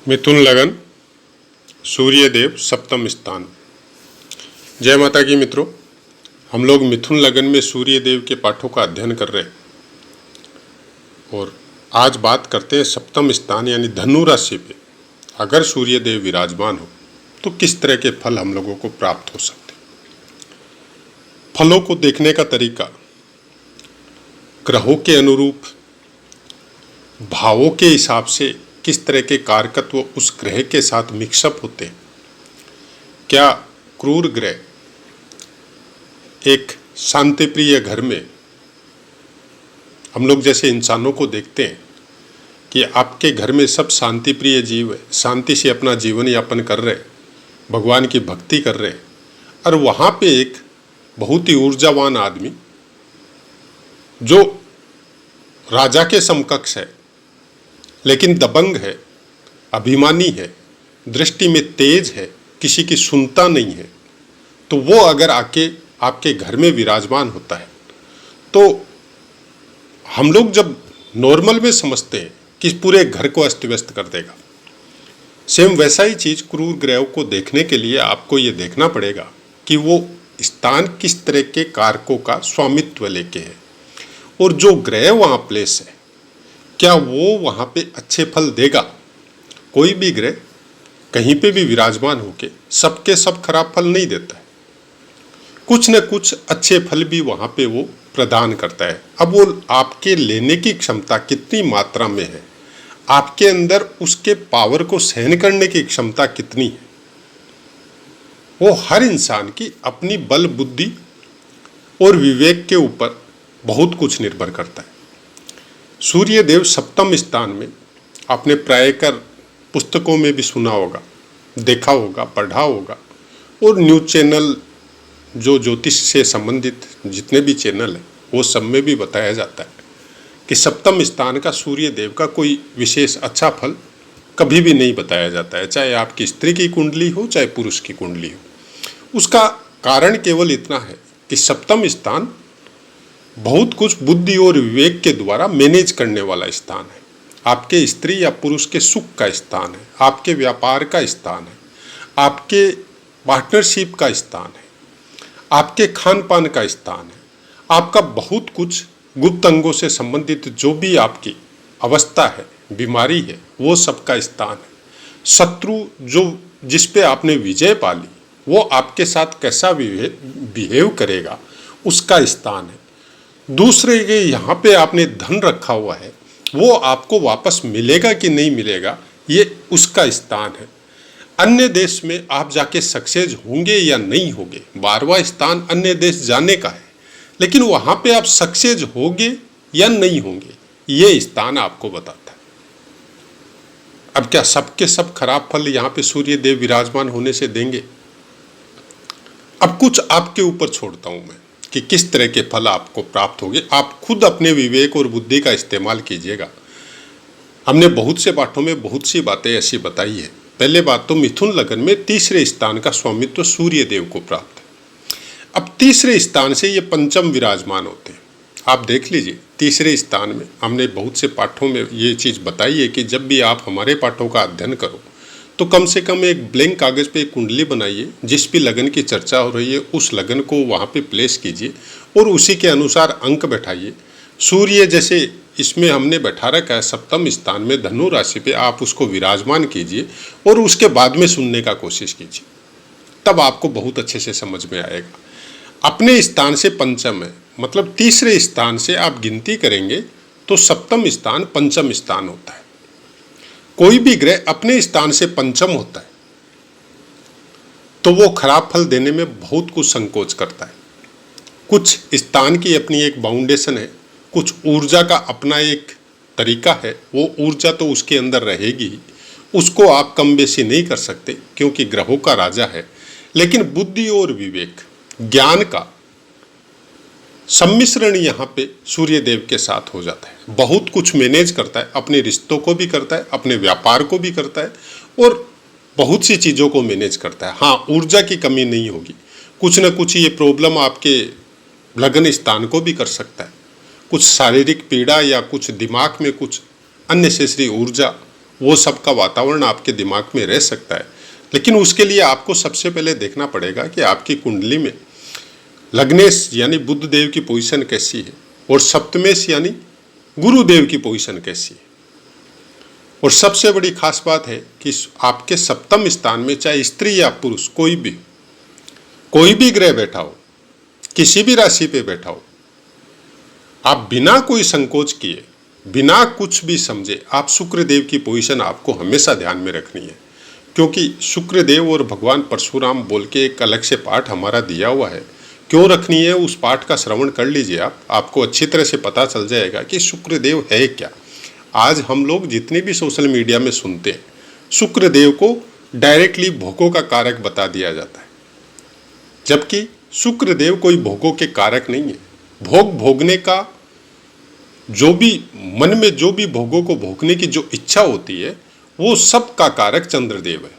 मिथुन लगन, सूर्यदेव सप्तम स्थान। जय माता की मित्रों, हम लोग मिथुन लगन में सूर्यदेव के पाठों का अध्ययन कर रहे हैं और आज बात करते हैं सप्तम स्थान यानी धनु राशि पे अगर सूर्यदेव विराजमान हो तो किस तरह के फल हम लोगों को प्राप्त हो सकते हैं। फलों को देखने का तरीका ग्रहों के अनुरूप, भावों के हिसाब से किस तरह के कारकत्व उस ग्रह के साथ मिक्सअप होते हैं। क्या क्रूर ग्रह एक शांतिप्रिय घर में हम लोग जैसे इंसानों को देखते हैं कि आपके घर में सब शांतिप्रिय जीव है, शांति से अपना जीवन यापन कर रहे हैं, भगवान की भक्ति कर रहे हैं, और वहाँ पे एक बहुत ही ऊर्जावान आदमी जो राजा के समकक्ष है लेकिन दबंग है, अभिमानी है, दृष्टि में तेज है, किसी की सुनता नहीं है, तो वो अगर आके आपके घर में विराजमान होता है तो हम लोग जब नॉर्मल में समझते हैं कि पूरे घर को अस्त व्यस्त कर देगा। सेम वैसा ही चीज क्रूर ग्रहों को देखने के लिए आपको ये देखना पड़ेगा कि वो स्थान किस तरह के कारकों का स्वामित्व लेके है और जो ग्रह वहाँ प्लेस है क्या वो वहाँ पे अच्छे फल देगा। कोई भी ग्रह कहीं पे भी विराजमान होके सबके सब खराब फल नहीं देता है, कुछ न कुछ अच्छे फल भी वहाँ पे वो प्रदान करता है। अब वो आपके लेने की क्षमता कितनी मात्रा में है, आपके अंदर उसके पावर को सहन करने की क्षमता कितनी है, वो हर इंसान की अपनी बल बुद्धि और विवेक के ऊपर बहुत कुछ निर्भर करता है। सूर्यदेव सप्तम स्थान में आपने प्रायकर पुस्तकों में भी सुना होगा, देखा होगा, पढ़ा होगा, और न्यूज़ चैनल जो ज्योतिष से संबंधित जितने भी चैनल हैं वो सब में भी बताया जाता है कि सप्तम स्थान का सूर्यदेव का कोई विशेष अच्छा फल कभी भी नहीं बताया जाता है, चाहे आपकी स्त्री की कुंडली हो चाहे पुरुष की कुंडली हो। उसका कारण केवल इतना है कि सप्तम स्थान बहुत कुछ बुद्धि और विवेक के द्वारा मैनेज करने वाला स्थान है। आपके स्त्री या पुरुष के सुख का स्थान है, आपके व्यापार का स्थान है, आपके पार्टनरशिप का स्थान है, आपके खान पान का स्थान है, आपका बहुत कुछ गुप्त अंगों से संबंधित जो भी आपकी अवस्था है, बीमारी है, वो सबका स्थान है। शत्रु जो जिस पे आपने विजय पा ली वो आपके साथ कैसा बिहेव करेगा उसका स्थान है। दूसरे के यहाँ पे आपने धन रखा हुआ है वो आपको वापस मिलेगा कि नहीं मिलेगा ये उसका स्थान है। अन्य देश में आप जाके सक्सेस होंगे या नहीं होंगे, 12वां स्थान अन्य देश जाने का है, लेकिन वहाँ पे आप सक्सेस होंगे या नहीं होंगे ये स्थान आपको बताता है। अब क्या सबके सब खराब फल यहाँ पे सूर्यदेव विराजमान होने से देंगे? अब कुछ आपके ऊपर छोड़ता हूँ मैं कि किस तरह के फल आपको प्राप्त होंगे। आप खुद अपने विवेक और बुद्धि का इस्तेमाल कीजिएगा। हमने बहुत से पाठों में बहुत सी बातें ऐसी बताई है। पहले बात तो मिथुन लगन में तीसरे स्थान का स्वामित्व सूर्यदेव को प्राप्त है। अब तीसरे स्थान से ये पंचम विराजमान होते हैं। आप देख लीजिए तीसरे स्थान में हमने बहुत से पाठों में ये चीज़ बताई है कि जब भी आप हमारे पाठों का अध्ययन करो तो कम से कम एक ब्लैंक कागज़ पे एक कुंडली बनाइए, जिस भी लगन की चर्चा हो रही है उस लगन को वहाँ पे प्लेस कीजिए और उसी के अनुसार अंक बैठाइए। सूर्य जैसे इसमें हमने बैठा रखा है सप्तम स्थान में धनु राशि पे, आप उसको विराजमान कीजिए और उसके बाद में सुनने का कोशिश कीजिए, तब आपको बहुत अच्छे से समझ में आएगा। अपने स्थान से पंचम है, मतलब तीसरे स्थान से आप गिनती करेंगे तो सप्तम स्थान पंचम स्थान होता है। कोई भी ग्रह अपने स्थान से पंचम होता है तो वो खराब फल देने में बहुत कुछ संकोच करता है। कुछ स्थान की अपनी एक बाउंडेशन है, कुछ ऊर्जा का अपना एक तरीका है, वो ऊर्जा तो उसके अंदर रहेगी, उसको आप कम बेसी नहीं कर सकते क्योंकि ग्रहों का राजा है। लेकिन बुद्धि और विवेक, ज्ञान का सम्मिश्रण यहाँ पे सूर्यदेव के साथ हो जाता है। बहुत कुछ मैनेज करता है, अपने रिश्तों को भी करता है, अपने व्यापार को भी करता है और बहुत सी चीज़ों को मैनेज करता है। हाँ, ऊर्जा की कमी नहीं होगी, कुछ न कुछ ये प्रॉब्लम आपके लगन स्थान को भी कर सकता है, कुछ शारीरिक पीड़ा या कुछ दिमाग में कुछ अननेसेसरी ऊर्जा वो सब का वातावरण आपके दिमाग में रह सकता है, लेकिन उसके लिए आपको सबसे पहले देखना पड़ेगा कि आपकी कुंडली में लग्नेश यानी बुध देव की पोजीशन कैसी है और सप्तमेश यानी गुरुदेव की पोजीशन कैसी है। और सबसे बड़ी खास बात है कि आपके सप्तम स्थान में चाहे स्त्री या पुरुष कोई भी ग्रह बैठा हो, किसी भी राशि पे बैठा हो, आप बिना कोई संकोच किए, बिना कुछ भी समझे, आप शुक्रदेव की पोजीशन आपको हमेशा ध्यान में रखनी है। क्योंकि शुक्रदेव और भगवान परशुराम बोल के एक अलग से पाठ हमारा दिया हुआ है, क्यों रखनी है उस पाठ का श्रवण कर लीजिए आपको अच्छी तरह से पता चल जाएगा कि शुक्रदेव है क्या। आज हम लोग जितने भी सोशल मीडिया में सुनते हैं, शुक्रदेव को डायरेक्टली भोगों का कारक बता दिया जाता है, जबकि शुक्रदेव कोई भोगों के कारक नहीं है। भोगने का जो भी मन में जो भी भोगों को भोगने की जो इच्छा होती है, वो सब का कारक चंद्रदेव है।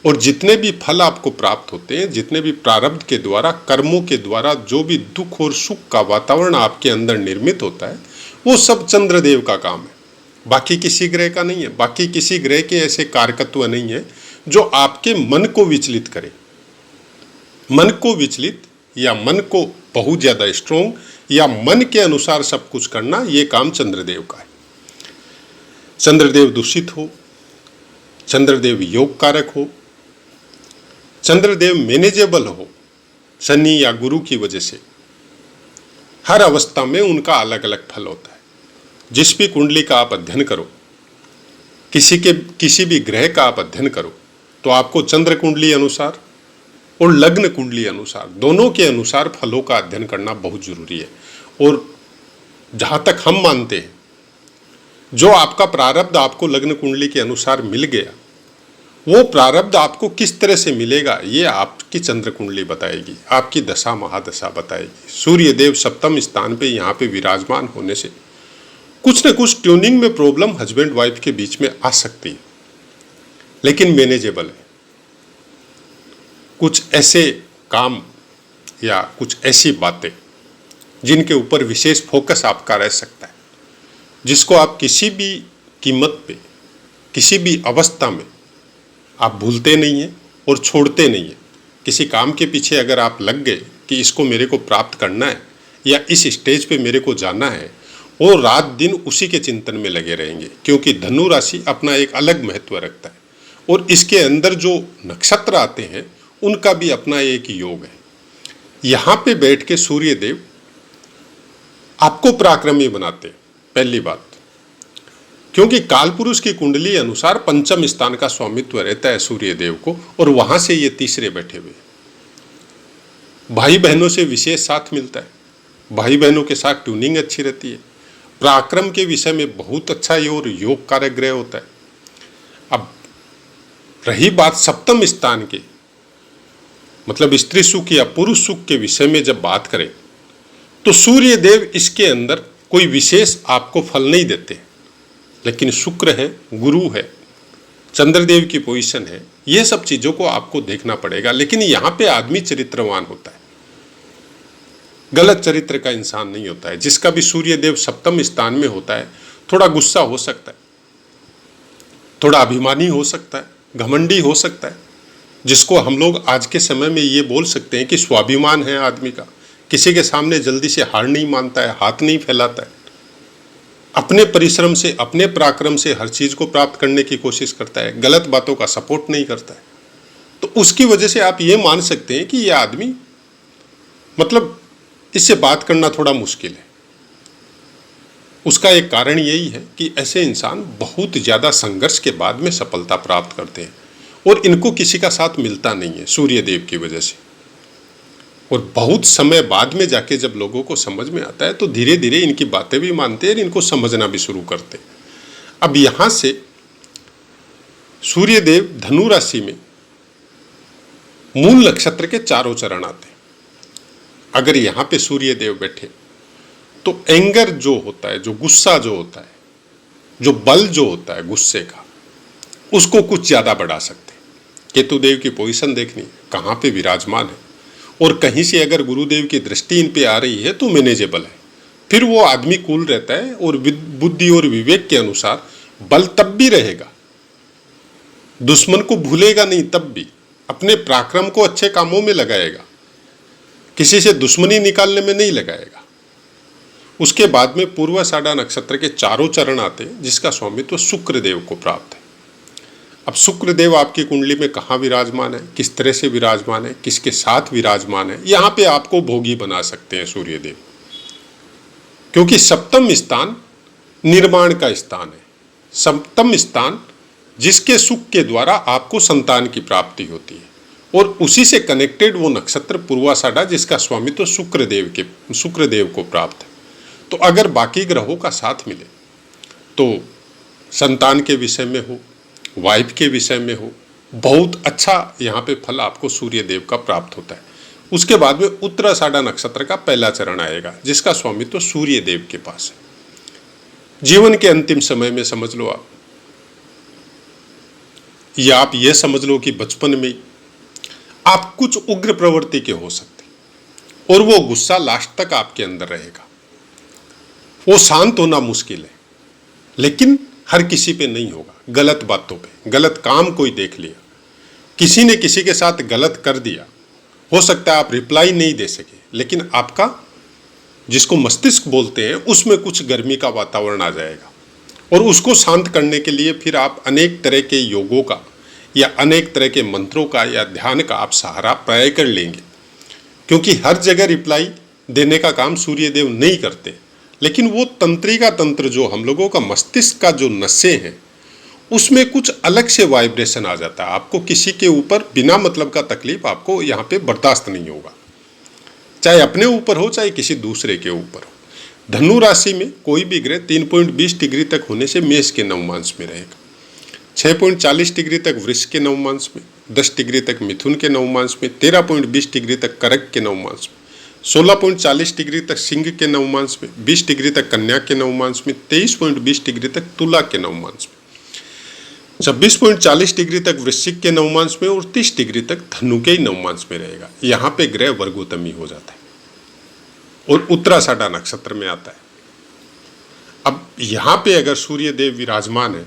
और जितने भी फल आपको प्राप्त होते हैं, जितने भी प्रारब्ध के द्वारा, कर्मों के द्वारा जो भी दुख और सुख का वातावरण आपके अंदर निर्मित होता है, वो सब चंद्रदेव का काम है, बाकी किसी ग्रह का नहीं है। बाकी किसी ग्रह के ऐसे कारकत्व नहीं है जो आपके मन को विचलित करे। मन को विचलित या मन को बहुत ज़्यादा स्ट्रोंग या मन के अनुसार सब कुछ करना, ये काम चंद्रदेव का है। चंद्रदेव दूषित हो, चंद्रदेव योग कारक हो, चंद्रदेव मैनेजेबल हो शनि या गुरु की वजह से, हर अवस्था में उनका अलग अलग फल होता है। जिस भी कुंडली का आप अध्ययन करो, किसी भी ग्रह का आप अध्ययन करो, तो आपको चंद्र कुंडली अनुसार और लग्न कुंडली अनुसार, दोनों के अनुसार फलों का अध्ययन करना बहुत जरूरी है। और जहाँ तक हम मानते हैं, जो आपका प्रारब्ध आपको लग्न कुंडली के अनुसार मिल गया, वो प्रारब्ध आपको किस तरह से मिलेगा ये आपकी चंद्र कुंडली बताएगी, आपकी दशा महादशा बताएगी। सूर्य देव सप्तम स्थान पे यहाँ पे विराजमान होने से कुछ न कुछ ट्यूनिंग में प्रॉब्लम हस्बैंड वाइफ के बीच में आ सकती है, लेकिन मैनेजेबल है। कुछ ऐसे काम या कुछ ऐसी बातें जिनके ऊपर विशेष फोकस आपका रह सकता है, जिसको आप किसी भी कीमत पे, किसी भी अवस्था में आप भूलते नहीं हैं और छोड़ते नहीं हैं। किसी काम के पीछे अगर आप लग गए कि इसको मेरे को प्राप्त करना है या इस स्टेज पे मेरे को जाना है, और रात दिन उसी के चिंतन में लगे रहेंगे। क्योंकि धनु राशि अपना एक अलग महत्व रखता है और इसके अंदर जो नक्षत्र आते हैं उनका भी अपना एक योग है। यहाँ पे बैठ के सूर्य देव आपको पराक्रमी बनाते हैं, पहली बात, क्योंकि कालपुरुष की कुंडली अनुसार पंचम स्थान का स्वामित्व रहता है सूर्य देव को, और वहां से ये तीसरे बैठे हुए। भाई बहनों से विशेष साथ मिलता है, भाई बहनों के साथ ट्यूनिंग अच्छी रहती है। पराक्रम के विषय में बहुत अच्छा और योग कारक ग्रह होता है। अब रही बात सप्तम स्थान के, मतलब स्त्री सुख या पुरुष सुख के विषय में जब बात करें, तो सूर्य देव इसके अंदर कोई विशेष आपको फल नहीं देते, लेकिन शुक्र है, गुरु है, चंद्रदेव की पोजीशन है, ये सब चीजों को आपको देखना पड़ेगा। लेकिन यहाँ पे आदमी चरित्रवान होता है, गलत चरित्र का इंसान नहीं होता है। जिसका भी सूर्य देव सप्तम स्थान में होता है, थोड़ा गुस्सा हो सकता है, थोड़ा अभिमानी हो सकता है, घमंडी हो सकता है, जिसको हम लोग आज के समय में ये बोल सकते हैं कि स्वाभिमान है आदमी का। किसी के सामने जल्दी से हार नहीं मानता है, हाथ नहीं फैलाता है, अपने परिश्रम से, अपने पराक्रम से हर चीज को प्राप्त करने की कोशिश करता है, गलत बातों का सपोर्ट नहीं करता है। तो उसकी वजह से आप ये मान सकते हैं कि यह आदमी, मतलब इससे बात करना थोड़ा मुश्किल है। उसका एक कारण यही है कि ऐसे इंसान बहुत ज़्यादा संघर्ष के बाद में सफलता प्राप्त करते हैं और इनको किसी का साथ मिलता नहीं है सूर्य देव की वजह से। और बहुत समय बाद में जाके जब लोगों को समझ में आता है तो धीरे धीरे इनकी बातें भी मानते हैं और इनको समझना भी शुरू करते हैं। अब यहाँ से सूर्य देव धनु राशि में मूल नक्षत्र के चारों चरण आते हैं। अगर यहाँ पे सूर्य देव बैठे तो एंगर जो होता है, जो गुस्सा जो होता है, जो बल जो होता है गुस्से का, उसको कुछ ज़्यादा बढ़ा सकते हैं। केतु देव की पोजीशन देखनी कहाँ पे विराजमान है, और कहीं से अगर गुरुदेव की दृष्टि इन पे आ रही है तो मैनेजेबल है। फिर वो आदमी कूल रहता है और बुद्धि और विवेक के अनुसार बल तब भी रहेगा, दुश्मन को भूलेगा नहीं, तब भी अपने पराक्रम को अच्छे कामों में लगाएगा, किसी से दुश्मनी निकालने में नहीं लगाएगा। उसके बाद में पूर्वाषाढ़ा नक्षत्र के चारों चरण आते हैं, जिसका स्वामित्व शुक्रदेव को प्राप्त है। अब शुक्रदेव आपकी कुंडली में कहाँ विराजमान है, किस तरह से विराजमान है, किसके साथ विराजमान है, यहाँ पे आपको भोगी बना सकते हैं सूर्यदेव, क्योंकि सप्तम स्थान निर्माण का स्थान है। सप्तम स्थान जिसके सुख के द्वारा आपको संतान की प्राप्ति होती है, और उसी से कनेक्टेड वो नक्षत्र पूर्वाषाढ़ा, जिसका स्वामित्व शुक्रदेव को प्राप्त है। तो अगर बाकी ग्रहों का साथ मिले तो संतान के विषय में हो, वाइफ के विषय में हो, बहुत अच्छा यहाँ पे फल आपको सूर्यदेव का प्राप्त होता है। उसके बाद में उत्तराषाढ़ा नक्षत्र का पहला चरण आएगा, जिसका स्वामित्व सूर्यदेव के पास है। जीवन के अंतिम समय में समझ लो आप, या आप ये समझ लो कि बचपन में आप कुछ उग्र प्रवृत्ति के हो सकते, और वो गुस्सा लास्ट तक आपके अंदर रहेगा। वो शांत होना मुश्किल है, लेकिन हर किसी पे नहीं होगा। गलत बातों पे, गलत काम कोई देख लिया, किसी ने किसी के साथ गलत कर दिया, हो सकता है आप रिप्लाई नहीं दे सके, लेकिन आपका जिसको मस्तिष्क बोलते हैं उसमें कुछ गर्मी का वातावरण आ जाएगा, और उसको शांत करने के लिए फिर आप अनेक तरह के योगों का या अनेक तरह के मंत्रों का या ध्यान का आप सहारा प्राय कर लेंगे। क्योंकि हर जगह रिप्लाई देने का काम सूर्यदेव नहीं करते, लेकिन वो तंत्रिका तंत्र जो हम लोगों का मस्तिष्क का जो नसें हैं उसमें कुछ अलग से वाइब्रेशन आ जाता है। आपको किसी के ऊपर बिना मतलब का तकलीफ आपको यहाँ पे बर्दाश्त नहीं होगा, चाहे अपने ऊपर हो चाहे किसी दूसरे के ऊपर हो। धनु राशि में कोई भी ग्रह 3.20 डिग्री तक होने से मेष के नवमांश में रहेगा, 6.40 डिग्री तक वृष के नवमांश में, 10 डिग्री तक मिथुन के नवमांश में, 13.20 डिग्री तक कर्क के नवमांश में, 16.40 डिग्री तक सिंह के नवमांश में, 20 डिग्री तक कन्या के नवमांश में, 23.20 डिग्री तक तुला के नवमांश में, 26.40 डिग्री तक वृश्चिक के नवमांश में, और 30 डिग्री तक धनु के ही नवमांश में रहेगा। यहाँ पे ग्रह वर्गोत्तमी हो जाता है और उत्तराषाढ़ा नक्षत्र में आता है। अब यहाँ पे अगर सूर्यदेव विराजमान है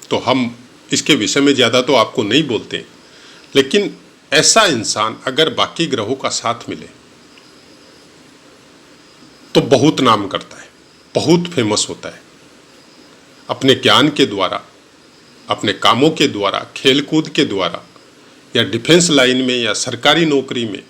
तो हम इसके विषय में ज़्यादा तो आपको नहीं बोलते, लेकिन ऐसा इंसान अगर बाकी ग्रहों का साथ मिले तो बहुत नाम करता है, बहुत फेमस होता है। अपने ज्ञान के द्वारा, अपने कामों के द्वारा, खेल कूद के द्वारा, या डिफेंस लाइन में, या सरकारी नौकरी में,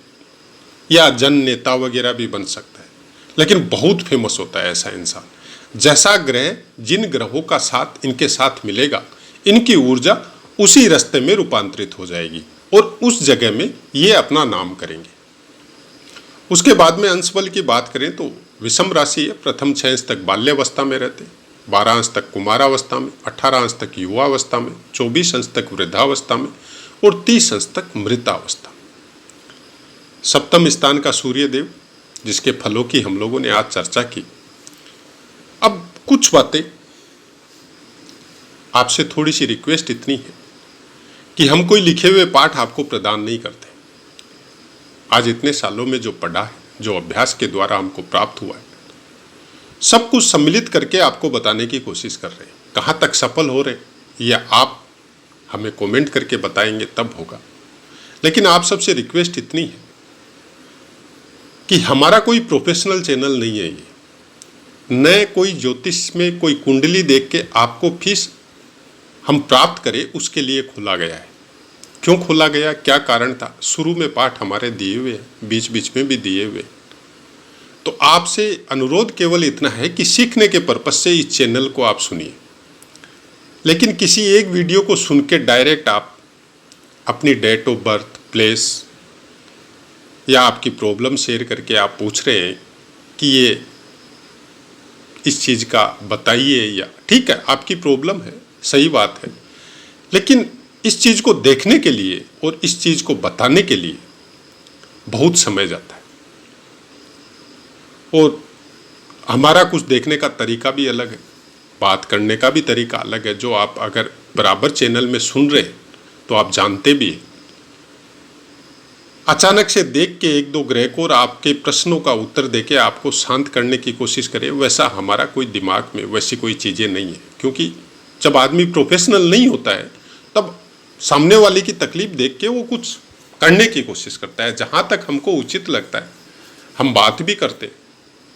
या जन नेता वगैरह भी बन सकता है, लेकिन बहुत फेमस होता है ऐसा इंसान। जैसा ग्रह जिन ग्रहों का साथ इनके साथ मिलेगा, इनकी ऊर्जा उसी रास्ते में रूपांतरित हो जाएगी और उस जगह में ये अपना नाम करेंगे। उसके बाद में अंश बल की बात करें तो विषम राशि है। प्रथम 6 अंश तक बाल्यावस्था में रहते हैं, 12 अंश तक कुमारावस्था में, 18 अंश तक युवावस्था में, 24 अंश तक वृद्धावस्था में, और 30 अंश तक मृतावस्था। सप्तम स्थान का सूर्यदेव, जिसके फलों की हम लोगों ने आज चर्चा की। अब कुछ बातें आपसे, थोड़ी सी रिक्वेस्ट इतनी है कि हम कोई लिखे हुए पाठ आपको प्रदान नहीं करते। आज इतने सालों में जो पढ़ा है, जो अभ्यास के द्वारा हमको प्राप्त हुआ है, सब कुछ सम्मिलित करके आपको बताने की कोशिश कर रहे हैं। कहाँ तक सफल हो रहे या आप हमें कमेंट करके बताएंगे तब होगा। लेकिन आप सबसे रिक्वेस्ट इतनी है कि हमारा कोई प्रोफेशनल चैनल नहीं है ये, न कोई ज्योतिष में कोई कुंडली देख के आपको फीस हम प्राप्त करें उसके लिए खोला गया है। क्यों खोला गया, क्या कारण था? शुरू में पाठ हमारे दिए हुए हैं, बीच बीच में भी दिए हुए। तो आपसे अनुरोध केवल इतना है कि सीखने के पर्पज से इस चैनल को आप सुनिए, लेकिन किसी एक वीडियो को सुन के डायरेक्ट आप अपनी डेट ऑफ बर्थ, प्लेस या आपकी प्रॉब्लम शेयर करके आप पूछ रहे हैं कि ये इस चीज़ का बताइए, या ठीक है आपकी प्रॉब्लम है, सही बात है, लेकिन इस चीज़ को देखने के लिए और इस चीज़ को बताने के लिए बहुत समय जाता है, और हमारा कुछ देखने का तरीका भी अलग है, बात करने का भी तरीका अलग है, जो आप अगर बराबर चैनल में सुन रहे हैं तो आप जानते भी हैं। अचानक से देख के एक दो ग्रह को और आपके प्रश्नों का उत्तर देके आपको शांत करने की कोशिश करें, वैसा हमारा कोई दिमाग में वैसी कोई चीज़ें नहीं है। क्योंकि जब आदमी प्रोफेशनल नहीं होता है तब सामने वाले की तकलीफ देख के वो कुछ करने की कोशिश करता है। जहाँ तक हमको उचित लगता है हम बात भी करते,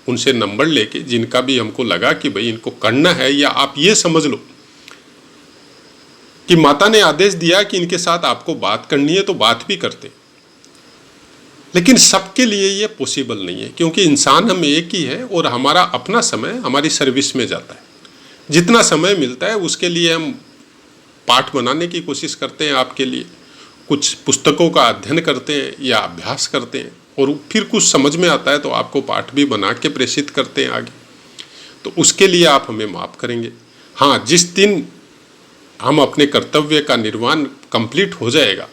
उनसे नंबर लेके जिनका भी हमको लगा कि भाई इनको करना है, या आप ये समझ लो कि माता ने आदेश दिया कि इनके साथ आपको बात करनी है तो बात भी करते। लेकिन सबके लिए ये पॉसिबल नहीं है, क्योंकि इंसान हम एक ही है और हमारा अपना समय हमारी सर्विस में जाता है। जितना समय मिलता है उसके लिए हम पाठ बनाने की कोशिश करते हैं, आपके लिए कुछ पुस्तकों का अध्ययन करते हैं या अभ्यास करते हैं, और फिर कुछ समझ में आता है तो आपको पाठ भी बना के प्रेषित करते हैं आगे। तो उसके लिए आप हमें माफ़ करेंगे। हाँ, जिस दिन हम अपने कर्तव्य का निर्वहन कंप्लीट हो जाएगा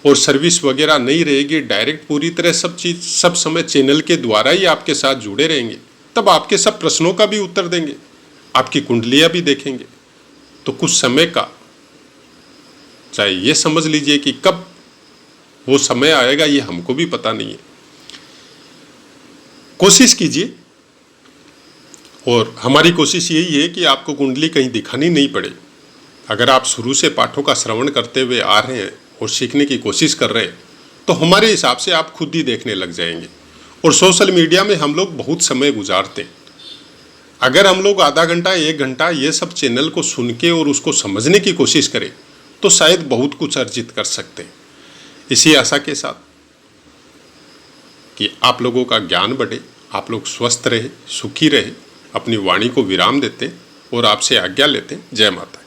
और सर्विस वगैरह नहीं रहेगी, डायरेक्ट पूरी तरह सब चीज़ सब समय चैनल के द्वारा ही आपके साथ जुड़े रहेंगे, तब आपके सब प्रश्नों का भी उत्तर देंगे, आपकी कुंडलियाँ भी देखेंगे। तो कुछ समय का चाहे ये समझ लीजिए कि कब वो समय आएगा ये हमको भी पता नहीं है। कोशिश कीजिए, और हमारी कोशिश यही है कि आपको कुंडली कहीं दिखानी नहीं पड़े। अगर आप शुरू से पाठों का श्रवण करते हुए आ रहे हैं और सीखने की कोशिश कर रहे हैं तो हमारे हिसाब से आप खुद ही देखने लग जाएंगे। और सोशल मीडिया में हम लोग बहुत समय गुजारते हैं। अगर हम लोग आधा घंटा 1 घंटा ये सब चैनल को सुन के और उसको समझने की कोशिश करें तो शायद बहुत कुछ अर्जित कर सकते हैं। इसी आशा के साथ कि आप लोगों का ज्ञान बढ़े, आप लोग स्वस्थ रहे, सुखी रहे, अपनी वाणी को विराम देते हैं और आपसे आज्ञा लेते हैं। जय माता।